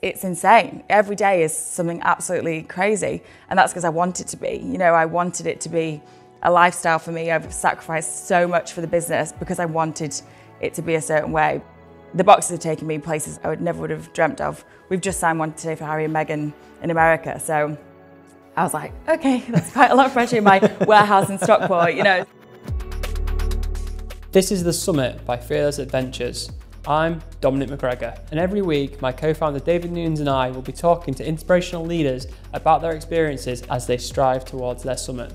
it's insane. Every day is something absolutely crazy. And that's because I want it to be. You know, I wanted it to be a lifestyle for me. I've sacrificed so much for the business because I wanted it to be a certain way. The boxes have taken me places I would have dreamt of. We've just signed one today for Harry and Meghan in America. So I was like, okay, that's quite a lot of pressure in my warehouse in Stockport, you know. This is The Summit by Fearless Adventures. I'm Dominic McGregor, and every week my co-founder David Newns and I will be talking to inspirational leaders about their experiences as they strive towards their summit.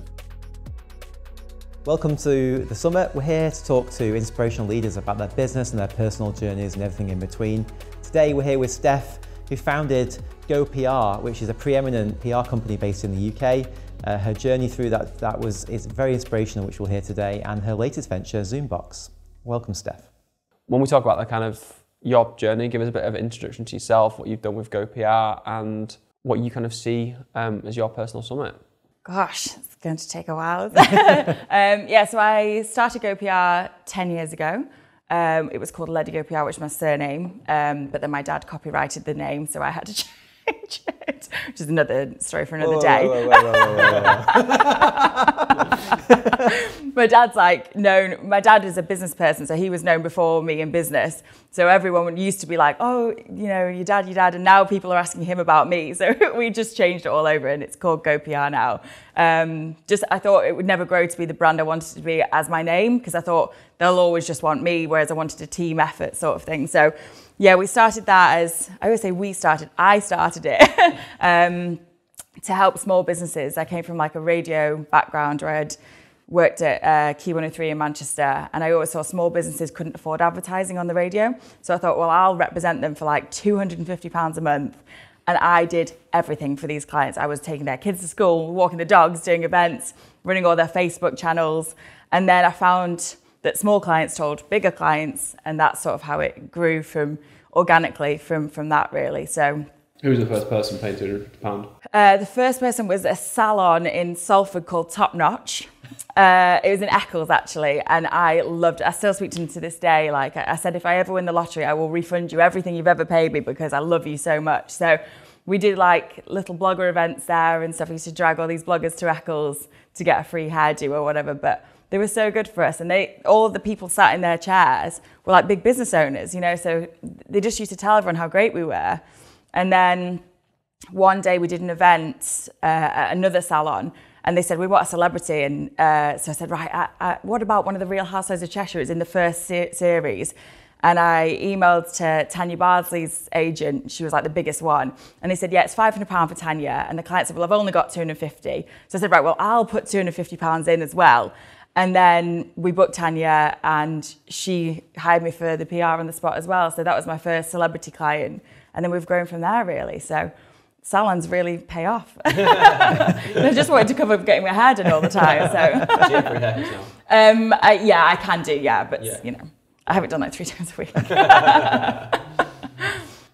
Welcome to The Summit. We're here to talk to inspirational leaders about their business and their personal journeys and everything in between. Today we're here with Steph, who founded Go PR, which is a preeminent PR company based in the UK. Her journey through that is very inspirational, which we'll hear today, and her latest venture, Zoombox. Welcome, Steph. When we talk about the kind of your journey, give us a bit of an introduction to yourself, what you've done with Go PR, and what you kind of see as your personal summit. Gosh, it's going to take a while. So I started Go PR 10 years ago. It was called Ledigo PR, which is my surname, but then my dad copyrighted the name, so I had to change it, which is another story for another day. My dad is a business person, so he was known before me in business. So everyone used to be like, oh, you know, your dad, and now people are asking him about me. So we just changed it all over and it's called Go PR now. I thought it would never grow to be the brand I wanted to be as my name, because I thought they'll always just want me, whereas I wanted a team effort sort of thing. So yeah, we started that as, I started it to help small businesses. I came from like a radio background where I'd worked at Key 103 in Manchester, and I always saw small businesses couldn't afford advertising on the radio. So I thought, well, I'll represent them for like £250 a month. And I did everything for these clients. I was taking their kids to school, walking the dogs, doing events, running all their Facebook channels. And then I found that small clients told bigger clients, and that's sort of how it grew organically from that, really. So, who was the first person paying £250? The first person was a salon in Salford called Top Notch. It was in Eccles, actually, and I loved it. I still speak to them to this day. Like I said, if I ever win the lottery, I will refund you everything you've ever paid me because I love you so much. So we did like little blogger events there and stuff. We used to drag all these bloggers to Eccles to get a free hairdo or whatever, but they were so good for us. And all of the people sat in their chairs were like big business owners, you know, so they just used to tell everyone how great we were. And then one day we did an event at another salon, and they said, we want a celebrity. And so I said, right, what about one of the Real Housewives of Cheshire? It was in the first series. And I emailed to Tanya Bardsley's agent. She was like the biggest one. And they said, yeah, it's £500 for Tanya. And the client said, well, I've only got 250. So I said, right, well, I'll put £250 in as well. And then we booked Tanya, and she hired me for the PR on the spot as well. So that was my first celebrity client. And then we've grown from there, really. So salons really pay off. I just wanted to cover getting my hair done all the time. So. Do you have free haircuts now? Yeah, I can do, but you know, I have it done like 3 times a week.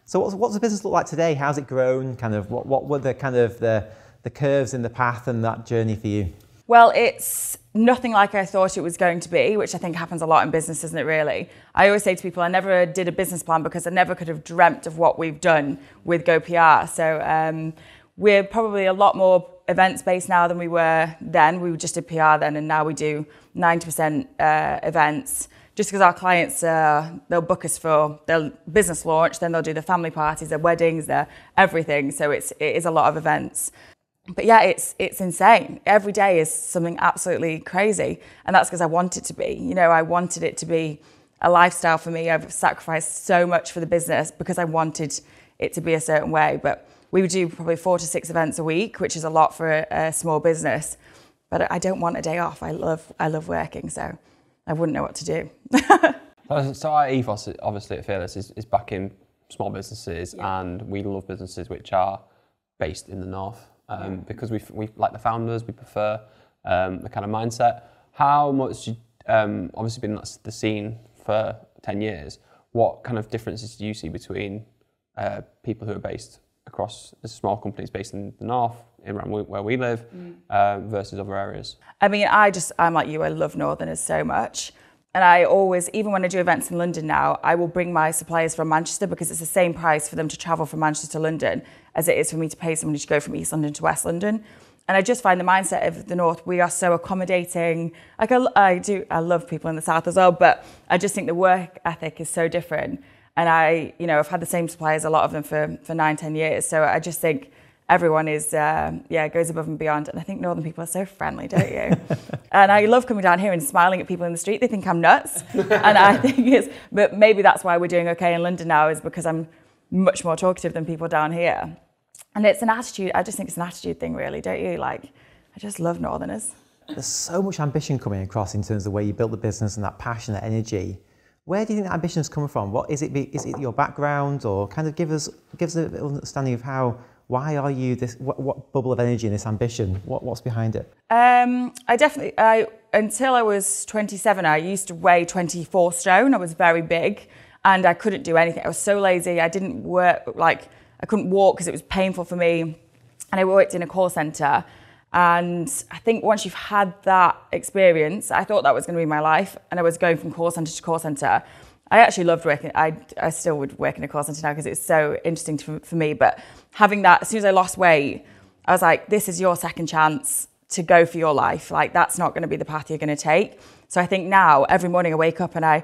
So what's the business look like today? How's it grown? Kind of what were the kind of the curves in the path and that journey for you? Well, it's nothing like I thought it was going to be, which I think happens a lot in business, isn't it, really? I always say to people, I never did a business plan because I never could have dreamt of what we've done with Go PR. So we're probably a lot more events-based now than we were then. We just did PR then, and now we do 90% events. Just because our clients, they'll book us for their business launch, then they'll do their family parties, their weddings, their everything. So it is a lot of events. But yeah, it's insane. Every day is something absolutely crazy. And that's because I want it to be. You know, I wanted it to be a lifestyle for me. I've sacrificed so much for the business because I wanted it to be a certain way. But we would do probably 4 to 6 events a week, which is a lot for a small business. But I don't want a day off. I love working, so I wouldn't know what to do. So our ethos, obviously, at Fearless is backing small businesses, and we love businesses which are based in the north. Because we like the founders, we prefer the kind of mindset. How much, obviously been the scene for 10 years, what kind of differences do you see between people who are based across small companies based in the north, around where we live, versus other areas? I mean, I'm like you, I love Northerners so much. And I always, even when I do events in London now, I will bring my suppliers from Manchester because it's the same price for them to travel from Manchester to London as it is for me to pay somebody to go from East London to West London. And I just find the mindset of the North, we are so accommodating. Like I love people in the South as well, but I just think the work ethic is so different. And I've had the same suppliers, a lot of them for 9-10 years. So I just think everyone is, goes above and beyond. And I think Northern people are so friendly, don't you? And I love coming down here and smiling at people in the street. They think I'm nuts. And I think but maybe that's why we're doing okay in London now, is because I'm much more talkative than people down here. And it's an attitude, I just think it's an attitude thing really, don't you? Like, I just love Northerners. There's so much ambition coming across in terms of the way you built the business and that passion, that energy. Where do you think that ambition has come from? What is it? Is it your background, or kind of give us an understanding of why are you this? What bubble of energy and this ambition? What's behind it? Until I was 27, I used to weigh 24 stone. I was very big, and I couldn't do anything. I was so lazy. I didn't work. I couldn't walk because it was painful for me, and I worked in a call centre. And I think once you've had that experience, I thought that was going to be my life. And I was going from call centre to call centre. I actually loved working. I still would work in a call centre now because it's so interesting for me. But having that, as soon as I lost weight, I was like, this is your second chance to go for your life. Like, that's not going to be the path you're going to take. So I think now, every morning I wake up and I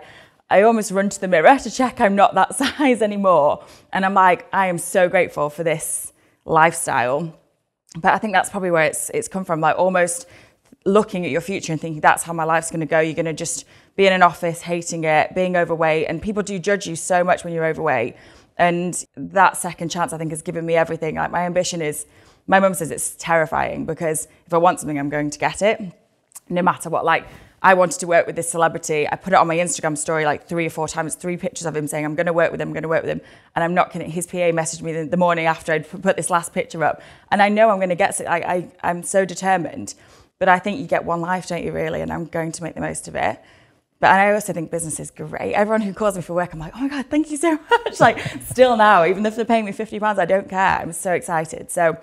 almost run to the mirror to check I'm not that size anymore. And I'm like, I am so grateful for this lifestyle. But I think that's probably where it's come from, like almost looking at your future and thinking that's how my life's going to go. You're going to just be in an office, hating it, being overweight. And people do judge you so much when you're overweight. And that second chance, I think, has given me everything. Like, my ambition is, my mum says it's terrifying because if I want something, I'm going to get it, no matter what. Like, I wanted to work with this celebrity. I put it on my Instagram story like 3 or 4 times, 3 pictures of him saying, I'm going to work with him, I'm going to work with him. And I'm not kidding. His PA messaged me the morning after I'd put this last picture up. And I know I'm going to get it. I'm so determined. But I think you get one life, don't you, really? And I'm going to make the most of it. But I also think business is great. Everyone who calls me for work, I'm like, oh my God, thank you so much. Like, still now, even if they're paying me £50, I don't care. I'm so excited. So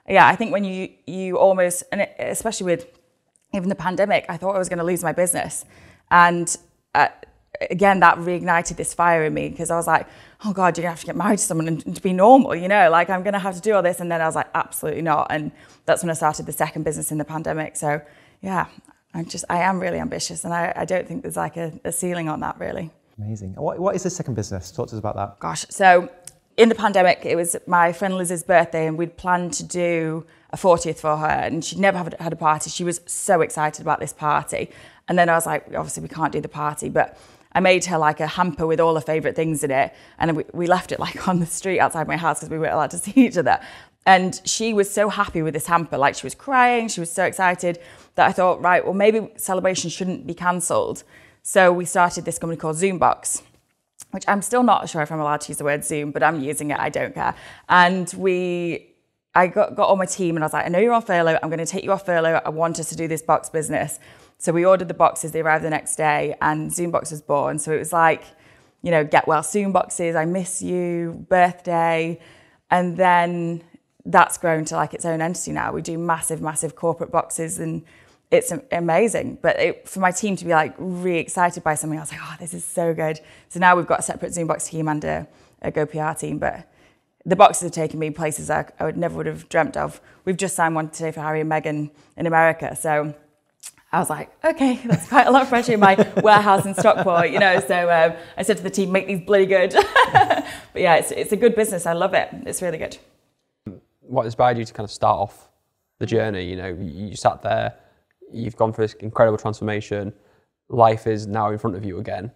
yeah, I think when you almost, and especially with even the pandemic, I thought I was going to lose my business. And again, that reignited this fire in me, because I was like, oh God, you're going to have to get married to someone and to be normal, like I'm going to have to do all this. And then I was like, absolutely not. And that's when I started the second business in the pandemic. So yeah, I am really ambitious, and I don't think there's like a ceiling on that, really. Amazing. What is the second business? Talk to us about that. Gosh, so in the pandemic, it was my friend Liz's birthday, and we'd planned to do a 40th for her, and she'd never had a party. She was so excited about this party. And then I was like, obviously we can't do the party, but I made her like a hamper with all her favourite things in it. And we left it like on the street outside my house because we weren't allowed to see each other. And she was so happy with this hamper. Like, she was crying, she was so excited, that I thought, right, well, maybe celebrations shouldn't be cancelled. So we started this company called Zoombox, which I'm still not sure if I'm allowed to use the word Zoom, but I'm using it, I don't care. And I got all my team, and I was like, I know you're on furlough, I'm going to take you off furlough, I want us to do this box business. So we ordered the boxes, they arrived the next day, and Zoombox was born. So it was like, get well soon boxes, I miss you, birthday. And then that's grown to like its own entity now. We do massive, massive corporate boxes, and it's amazing. But for my team to be like really excited by something, I was like, oh, this is so good. So now we've got a separate Zoombox team and a GoPR team. But the boxes have taken me places I never would have dreamt of. We've just signed one today for Harry and Meghan in America. So I was like, okay, that's quite a lot of pressure in my warehouse in Stockport, So I said to the team, make these bloody good. But yeah, it's a good business. I love it. It's really good. What inspired you to kind of start off the journey? You sat there, you've gone through this incredible transformation. Life is now in front of you again.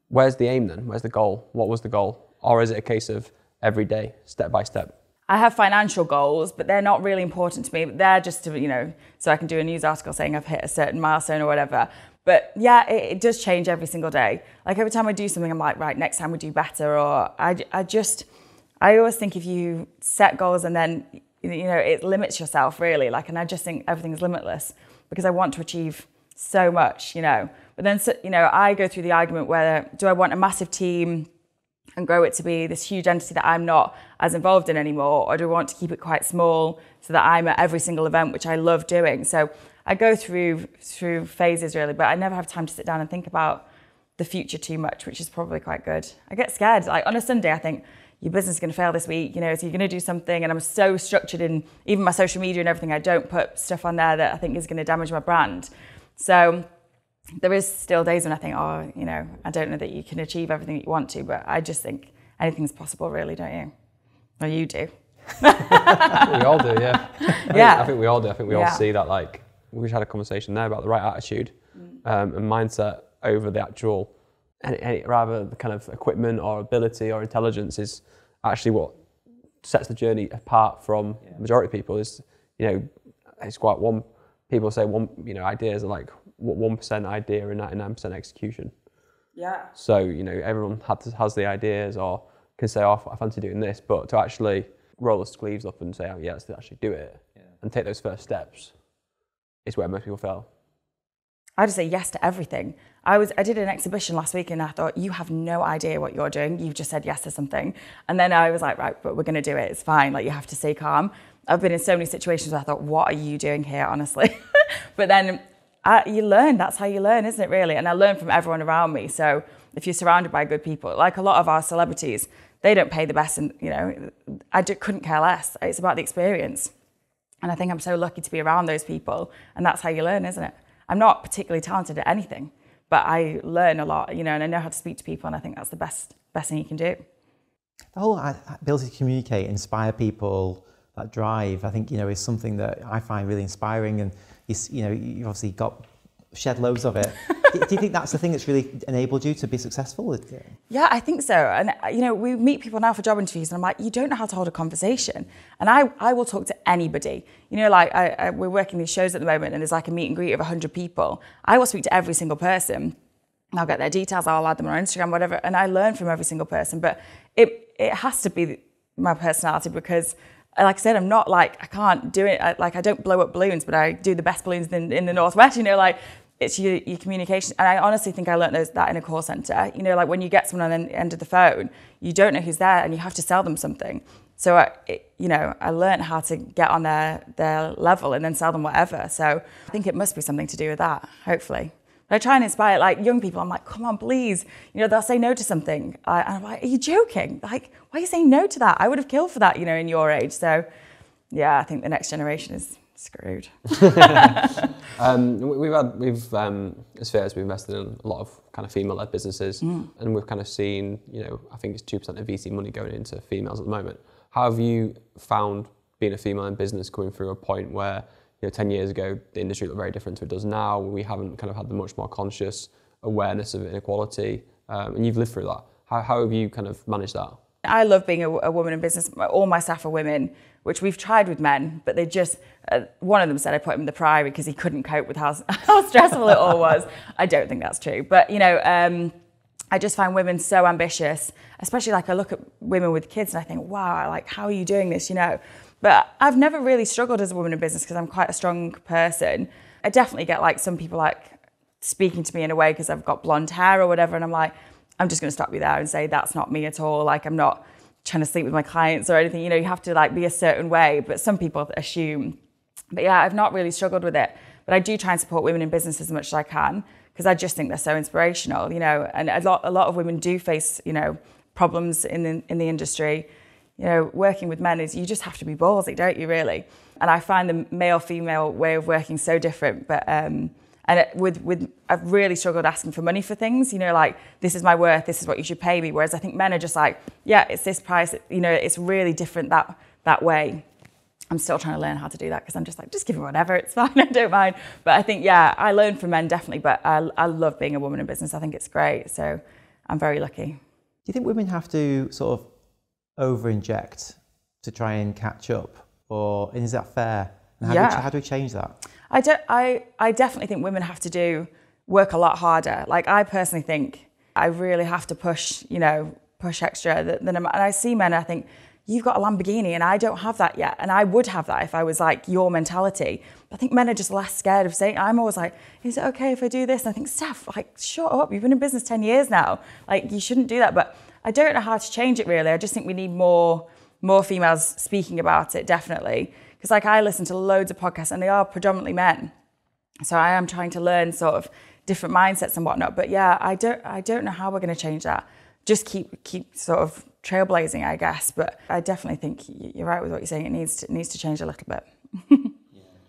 Where's the aim then? Where's the goal? What was the goal? Or is it a case of every day, step by step? I have financial goals, but they're not really important to me. They're just to, so I can do a news article saying I've hit a certain milestone or whatever. But yeah, it does change every single day. Like, every time I do something, I'm like, right, next time we do better. Or I always think if you set goals and then, it limits yourself, really. Like, and I just think everything's limitless because I want to achieve so much, But then, I go through the argument where, do I want a massive team and grow it to be this huge entity that I'm not as involved in anymore? Or do I want to keep it quite small so that I'm at every single event, which I love doing? So I go through phases, really, but I never have time to sit down and think about the future too much, which is probably quite good. I get scared. Like on a Sunday, I think your business is going to fail this week, so you're going to do something. And I'm so structured in even my social media and everything. I don't put stuff on there that I think is going to damage my brand. So there is still days when I think, I don't know that you can achieve everything that you want to, but I just think anything's possible, really, don't you? Well, you do. I think we all do, yeah. I think we all do. I think we all see that, like, we just had a conversation there about the right attitude and mindset over the actual, rather the kind of equipment or ability or intelligence is actually what sets the journey apart from the majority of people. Is, it's quite people say ideas are like 1% idea and 99% execution. Yeah. So, everyone has the ideas or can say, I fancy doing this, but to actually roll the sleeves up and say, let's actually do it and take those first steps is where most people fail. I just say yes to everything. I did an exhibition last week and I thought, you have no idea what you're doing. You've just said yes to something. And then I was like, right, but we're going to do it. It's fine. Like, you have to stay calm. I've been in so many situations where I thought, what are you doing here, honestly? But then you learn. That's how you learn, isn't it, really? And I learn from everyone around me. So if you're surrounded by good people, like a lot of our celebrities, they don't pay the best. And, couldn't care less. It's about the experience. And I think I'm so lucky to be around those people. And that's how you learn, isn't it? I'm not particularly talented at anything, but I learn a lot, and I know how to speak to people. And I think that's the best thing you can do. The whole ability to communicate, inspire people, that drive, I think, is something that I find really inspiring. And, you've obviously shed loads of it. Do you think that's the thing that's really enabled you to be successful? Yeah, I think so. And, we meet people now for job interviews and I'm like, you don't know how to hold a conversation. And I will talk to anybody. We're working these shows at the moment and there's like a meet and greet of 100 people. I will speak to every single person. I'll get their details, I'll add them on Instagram, whatever. And I learn from every single person. But it has to be my personality because, like I said, I'm not like, I can't do it. I don't blow up balloons, but I do the best balloons in the Northwest, it's your communication. And I honestly think I learned that in a call centre. Like when you get someone on the end of the phone, you don't know who's there and you have to sell them something. So, I learned how to get on their level and then sell them whatever. So I think it must be something to do with that, hopefully. But I try and inspire like young people. I'm like, come on, please. They'll say no to something. And I'm like, are you joking? Like, why are you saying no to that? I would have killed for that, in your age. So yeah, I think the next generation is screwed. As fair as we've invested in a lot of kind of female-led businesses, and we've kind of seen, I think it's 2% of VC money going into females at the moment. How have you found being a female in business coming through a point where, 10 years ago, the industry looked very different to it does now? We haven't kind of had the much more conscious awareness of inequality, and you've lived through that. How have you kind of managed that? I love being a woman in business. All my staff are women, which we've tried with men, but they just, one of them said I put him in the Priory because he couldn't cope with how stressful it all was. I don't think that's true. But, I just find women so ambitious, especially like I look at women with kids and I think, wow, like, how are you doing this, But I've never really struggled as a woman in business because I'm quite a strong person. I definitely get like some people like speaking to me in a way because I've got blonde hair or whatever. And I'm like, I'm just going to stop you there and say, that's not me at all. Like, I'm not trying to sleep with my clients or anything. You have to like be a certain way, but some people assume. But yeah, I've not really struggled with it. But I do try and support women in business as much as I can because I just think they're so inspirational, and a lot of women do face, problems in the industry. Working with men is you just have to be ballsy, don't you, really? And I find the male-female way of working so different. But I've really struggled asking for money for things. Like, this is my worth, this is what you should pay me. Whereas I think men are just like, yeah, it's this price. It's really different that way. I'm still trying to learn how to do that because I'm just like, just give me whatever, it's fine, I don't mind. But I think, yeah, I learn from men definitely. But I love being a woman in business. I think it's great. So I'm very lucky. Do you think women have to sort of over-inject to try and catch up, or is that fair? And how do we change that? I definitely think women have to work a lot harder. Like, I personally think I really have to push extra than and I see men and I think, you've got a Lamborghini and I don't have that yet. And I would have that if I was like your mentality. But I think men are just less scared of saying, I'm always like, is it okay if I do this? And I think, Steph, like, shut up. You've been in business 10 years now. Like, you shouldn't do that. But I don't know how to change it, really. I just think we need more females speaking about it, definitely. Because like, I listen to loads of podcasts and they are predominantly men. So I am trying to learn sort of different mindsets and whatnot. But yeah, I don't know how we're going to change that. Just keep sort of trailblazing, I guess. But I definitely think you're right with what you're saying. It needs to change a little bit.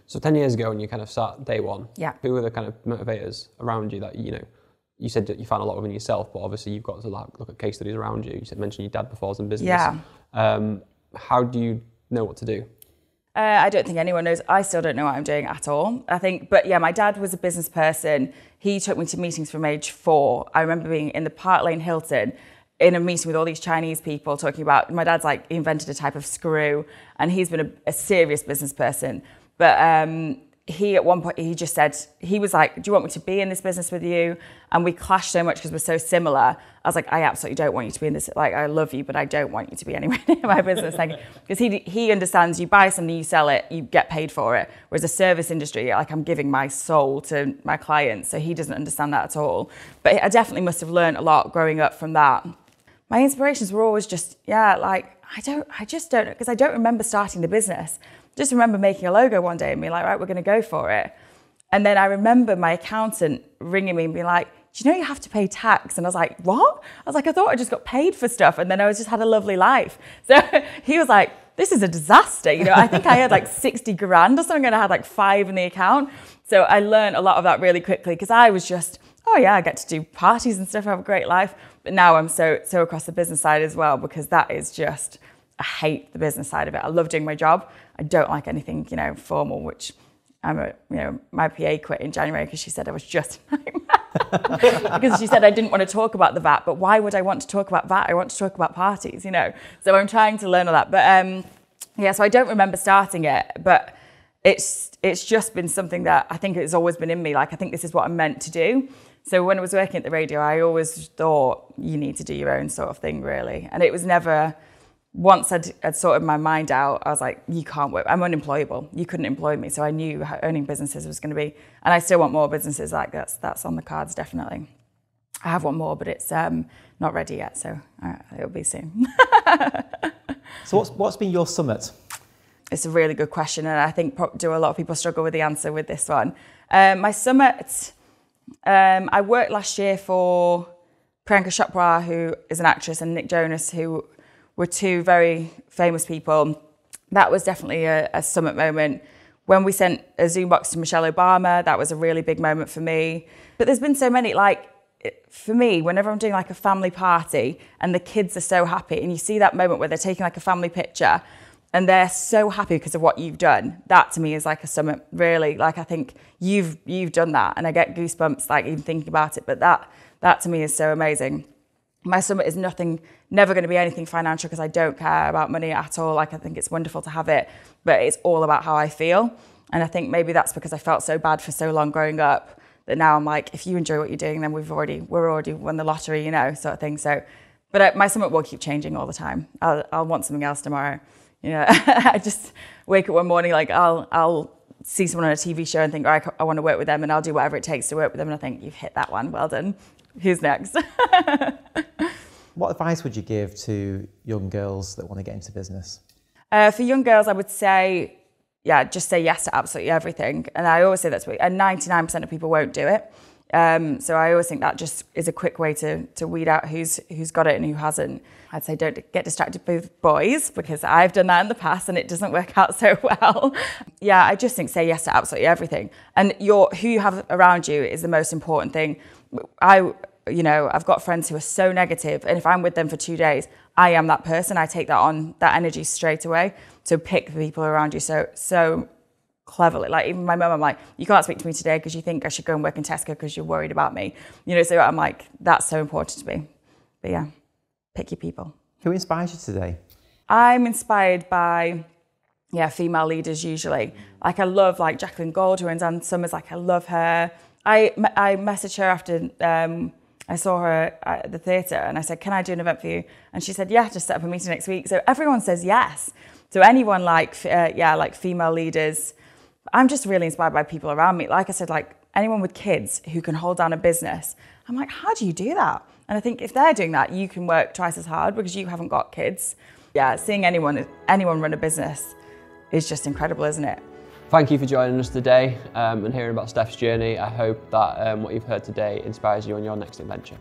So 10 years ago, when you kind of start day one, yeah, who were the kind of motivators around you that, you said that you found a lot within yourself, but obviously you've got to look at case studies around you. You mentioned your dad before was in business. Yeah. How do you know what to do? I don't think anyone knows. I still don't know what I'm doing at all, I think. But yeah, my dad was a business person. He took me to meetings from age 4. I remember being in the Park Lane Hilton in a meeting with all these Chinese people talking about, my dad's like, he invented a type of screw, and he's been a serious business person. But he, at one point, he just said, he was like, do you want me to be in this business with you? And we clashed so much because we're so similar. I was like, I absolutely don't want you to be in this. Like, I love you, but I don't want you to be anywhere near my business. Like, because he understands, you buy something, you sell it, you get paid for it. Whereas a service industry, like, I'm giving my soul to my clients. So he doesn't understand that at all. But I definitely must have learned a lot growing up from that. My inspirations were always just, I just don't know, because I don't remember starting the business. Just remember making a logo one day and being like, right, we're going to go for it. And then I remember my accountant ringing me and being like, do you know you have to pay tax? And I was like, what? I was like, I thought I just got paid for stuff. And then I just had a lovely life. So he was like, this is a disaster. I think I had like 60 grand or something, and I had like 5 in the account. So I learned a lot of that really quickly, because I was just, oh yeah, I get to do parties and stuff, have a great life. But now I'm so across the business side as well, because that is just, I hate the business side of it. I love doing my job. I don't like anything, formal, which my PA quit in January because she said I was just a nightmare. Because she said I didn't want to talk about the VAT, but why would I want to talk about VAT? I want to talk about parties, So I'm trying to learn all that. But so I don't remember starting it, but it's just been something that I think it's always been in me. Like, I think this is what I'm meant to do. So when I was working at the radio, I always thought you need to do your own sort of thing, really. And it was never... Once I'd sorted my mind out, I was like, you can't work. I'm unemployable. You couldn't employ me. So I knew how owning businesses was going to be. And I still want more businesses. Like, that's on the cards, definitely. I have one more, but it's not ready yet. So it'll be soon. So what's been your summit? It's a really good question. And I think a lot of people struggle with the answer with this one. My summit, I worked last year for Priyanka Chopra, who is an actress, and Nick Jonas, who were 2 very famous people. That was definitely a summit moment. When we sent a Zoom box to Michelle Obama, that was a really big moment for me. But there's been so many, like, for me, whenever I'm doing like a family party and the kids are so happy, and you see that moment where they're taking like a family picture and they're so happy because of what you've done, that to me is like a summit, really. Like, I think you've done that, and I get goosebumps like even thinking about it. But that to me is so amazing. My summit is never going to be anything financial, because I don't care about money at all. Like, I think it's wonderful to have it, but it's all about how I feel. And I think maybe that's because I felt so bad for so long growing up, that now I'm like, if you enjoy what you're doing, then we're already won the lottery, sort of thing. So, but my summit will keep changing all the time. I'll want something else tomorrow. I just wake up one morning, like I'll see someone on a TV show and think, I want to work with them, and I'll do whatever it takes to work with them. And I think, you've hit that one. Well done. Who's next? What advice would you give to young girls that want to get into business? For young girls, I would say, just say yes to absolutely everything. And I always say that's what, and 99% of people won't do it. So I always think that just is a quick way to weed out who's got it and who hasn't. I'd say don't get distracted with boys, because I've done that in the past and it doesn't work out so well. I just think say yes to absolutely everything. And who you have around you is the most important thing. I've got friends who are so negative, and if I'm with them for 2 days, I am that person. I take that energy straight away. So pick the people around you so cleverly. Like, even my mum, I'm like, you can't speak to me today because you think I should go and work in Tesco because you're worried about me. So I'm like, that's so important to me. But pick your people. Who inspires you today? I'm inspired by, female leaders usually. Like, I love like Jacqueline Gold, who runs Ann Summers. Like, I love her. I messaged her after I saw her at the theatre, and I said, can I do an event for you? And she said, yeah, just set up a meeting next week. So everyone says yes. So anyone like female leaders. I'm just really inspired by people around me. Like I said, like anyone with kids who can hold down a business. I'm like, how do you do that? And I think if they're doing that, you can work twice as hard because you haven't got kids. Seeing anyone run a business is just incredible, isn't it? Thank you for joining us today and hearing about Steph's journey. I hope that what you've heard today inspires you on your next adventure.